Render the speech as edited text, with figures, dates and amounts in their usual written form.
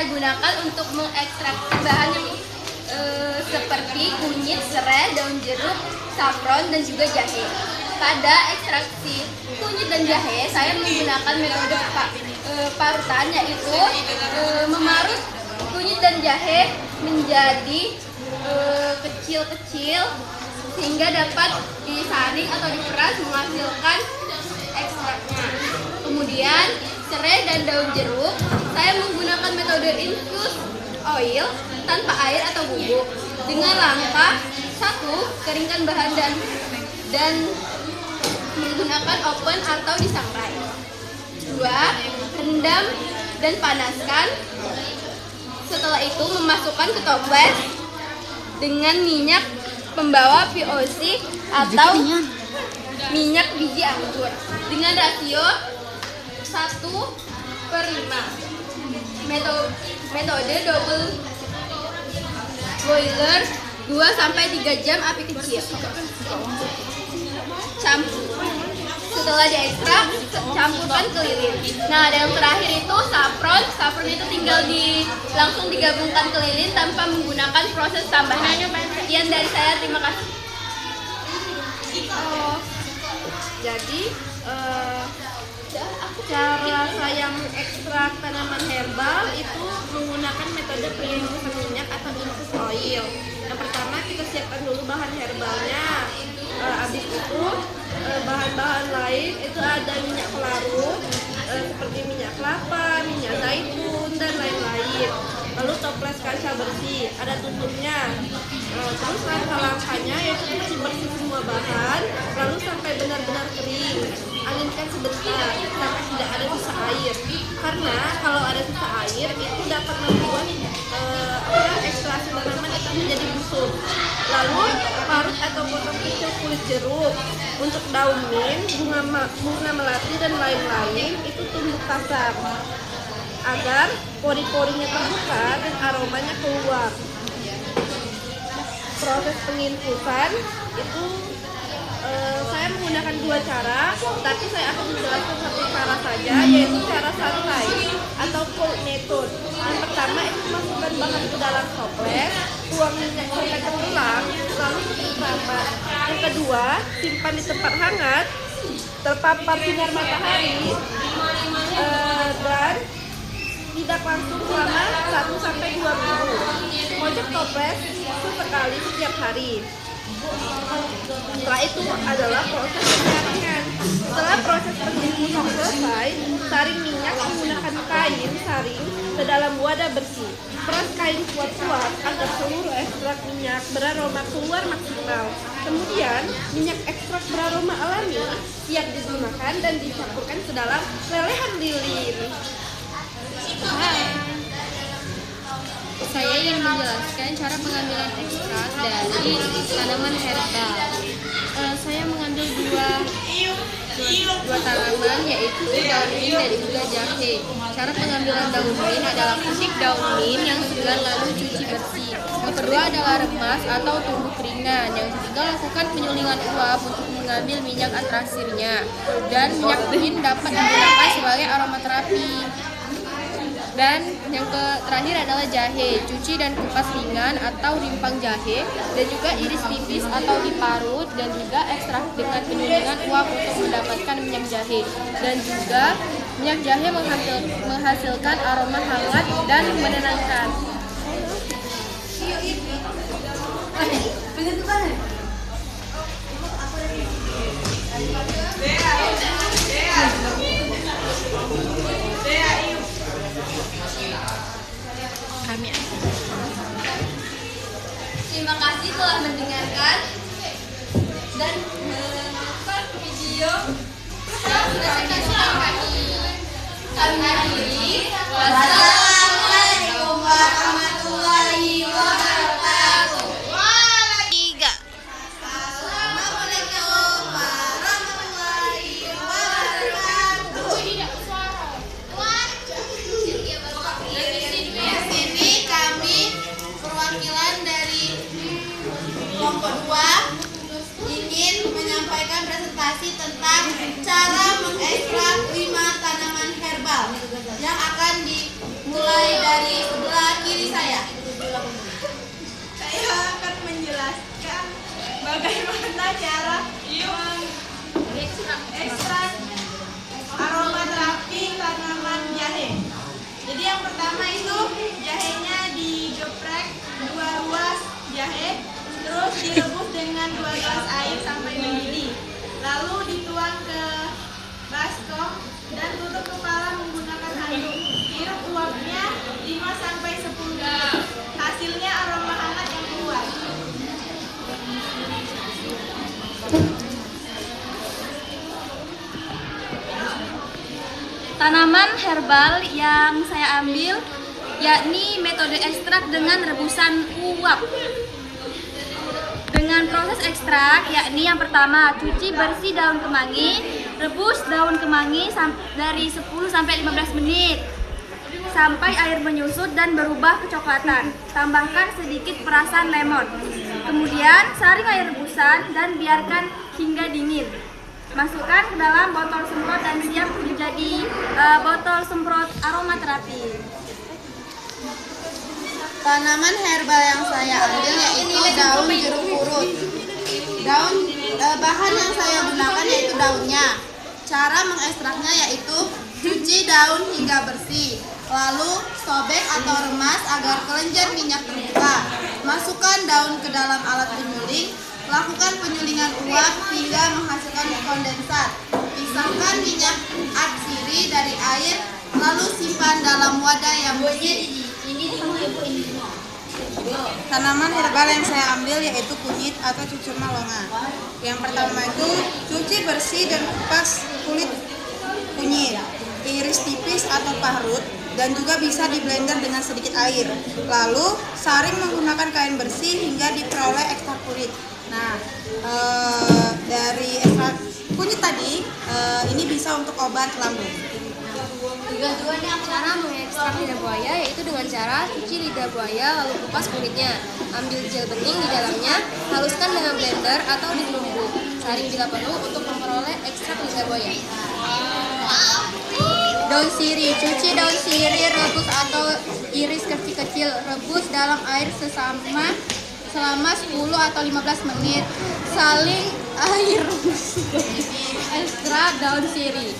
saya gunakan untuk mengekstrak bahan yang seperti kunyit, serai, daun jeruk, saffron, dan juga jahe. Pada ekstraksi kunyit dan jahe, saya menggunakan metode parutan, yaitu memarut kunyit dan jahe menjadi kecil-kecil sehingga dapat disaring atau diperas menghasilkan ekstraknya. Kemudian serai dan daun jeruk, saya menggunakan metode infused oil tanpa air atau bubuk. Dengan langkah 1, keringkan bahan dan menggunakan oven atau disangrai. 2, rendam dan panaskan. Setelah itu memasukkan ke toples dengan minyak pembawa VOC atau minyak biji anggur dengan rasio 1/5. Metode double boiler 2-3 jam api kecil. Setelah diekstrak, campurkan ke lilin. Nah, dan yang terakhir itu saffron. Saffron itu tinggal langsung digabungkan ke lilin tanpa menggunakan proses tambahan. Sekian dari saya, terima kasih. Jadi cara saya mengekstrak tanaman herbal itu menggunakan metode penginfusan minyak atau infused oil. Yang pertama kita siapkan dulu bahan herbalnya. Habis itu bahan-bahan lain itu ada minyak pelarut seperti minyak kelapa, minyak zaitun, dan lain-lain. Lalu toples kaca bersih, ada tutupnya. Terus langkah-langkahnya yaitu kita bersih semua bahan, lalu sampai benar-benar kering. Anginkan sebentar sampai tidak ada sisa air. Karena kalau ada sisa air itu dapat membuat ekstraksi tanaman itu menjadi busuk. Lalu parut atau potong kecil kulit jeruk. Untuk daun mint, bunga melati, dan lain-lain itu tumbuk kasar agar pori-porinya terbuka dan aromanya keluar. Proses penginfusan itu saya menggunakan 2 cara, tapi saya akan menjelaskan 1 cara saja, yaitu cara santai atau cold method. Yang pertama itu masukkan bahan ke dalam toples, tuang minyak sampai tertulang, lalu tutup rapat. Yang kedua, simpan di tempat hangat, terpapar sinar matahari, dan tidak langsung selama 1-2 minggu. Kocok toples sesekali setiap hari. Setelah itu adalah proses penyaringan. Setelah proses penginfusan selesai, saring minyak menggunakan kain saring ke dalam wadah bersih. Peras kain kuat-kuat agar seluruh ekstrak minyak beraroma keluar maksimal. Kemudian, minyak ekstrak beraroma alami siap digunakan dan dicampurkan ke dalam lelehan lilin. Saya ingin menjelaskan cara pengambilan ekstrak dari tanaman herbal. Saya mengambil dua tanaman, yaitu daun mint dan juga jahe. Cara pengambilan daun mint adalah petik daun mint yang segar lalu cuci bersih. Yang kedua adalah remas atau tumbuk ringan. Yang ketiga lakukan penyulingan uap untuk mengambil minyak atrasirnya. Dan minyak mint dapat digunakan sebagai aromaterapi. Dan yang terakhir adalah jahe, cuci dan kupas ringan atau rimpang jahe, dan juga iris tipis atau diparut, dan juga ekstrak dengan penyulingan uap untuk mendapatkan minyak jahe. Dan juga minyak jahe menghasilkan aroma hangat dan menenangkan. Terima kasih telah mendengarkan dan menonton video yang sudah saya kami. Kami akhiri. Wassalamualaikum warahmatullahi wabarakatuh. Assalamualaikum warahmatullahi wabarakatuh. Di sini kami perwakilan dari kelompok 2 ingin menyampaikan presentasi tentang cara mengekstrak 5 tanaman herbal yang akan dimulai dari dari sebelah kiri saya. Saya akan menjelaskan bagaimana cara ekstrak aromaterapi tanaman jahe. Jadi yang pertama itu jahenya digeprek 2 ruas jahe, terus direbus dengan 2 gelas air sampai mendidih. Lalu dituang ke baskom dan tutup kepala menggunakan handuk. Hirup uapnya 5-10 menit. Hasilnya aroma hangat yang keluar. Tanaman herbal yang saya ambil yakni metode ekstrak dengan rebusan uap. Dengan proses ekstrak yakni yang pertama cuci bersih daun kemangi, rebus daun kemangi dari 10-15 menit sampai air menyusut dan berubah kecoklatan. Tambahkan sedikit perasan lemon. Kemudian saring air rebusan dan biarkan hingga dingin. Masukkan ke dalam botol semprot dan siap menjadi botol semprot aromaterapi. Tanaman herbal yang saya ambil yaitu daun jeruk purut. Bahan yang saya gunakan yaitu daunnya. Cara mengekstraknya yaitu cuci daun hingga bersih, lalu sobek atau remas agar kelenjar minyak terbuka. Masukkan daun ke dalam alat penyuling, lakukan penyulingan uap hingga menghasilkan kondensat. Pisahkan minyak atsiri dari air, lalu simpan dalam wadah yang bersih. Tanaman herbal yang saya ambil yaitu kunyit atau cucur malonga. Yang pertama itu cuci bersih dan kupas kulit kunyit, iris tipis atau parut, dan juga bisa di blender dengan sedikit air. Lalu saring menggunakan kain bersih hingga diperoleh ekstrak kunyit. Nah, dari ekstrak kunyit tadi ini bisa untuk obat lambung. Cara mengekstrak lidah buaya yaitu dengan cara cuci lidah buaya lalu kupas kulitnya. Ambil gel bening di dalamnya, haluskan dengan blender atau ditumbuk. Saring bila perlu untuk memperoleh ekstrak lidah buaya. Daun sirih, cuci daun sirih, rebus atau iris kecil-kecil, rebus dalam air selama 10 atau 15 menit. Saling air ekstrak daun sirih.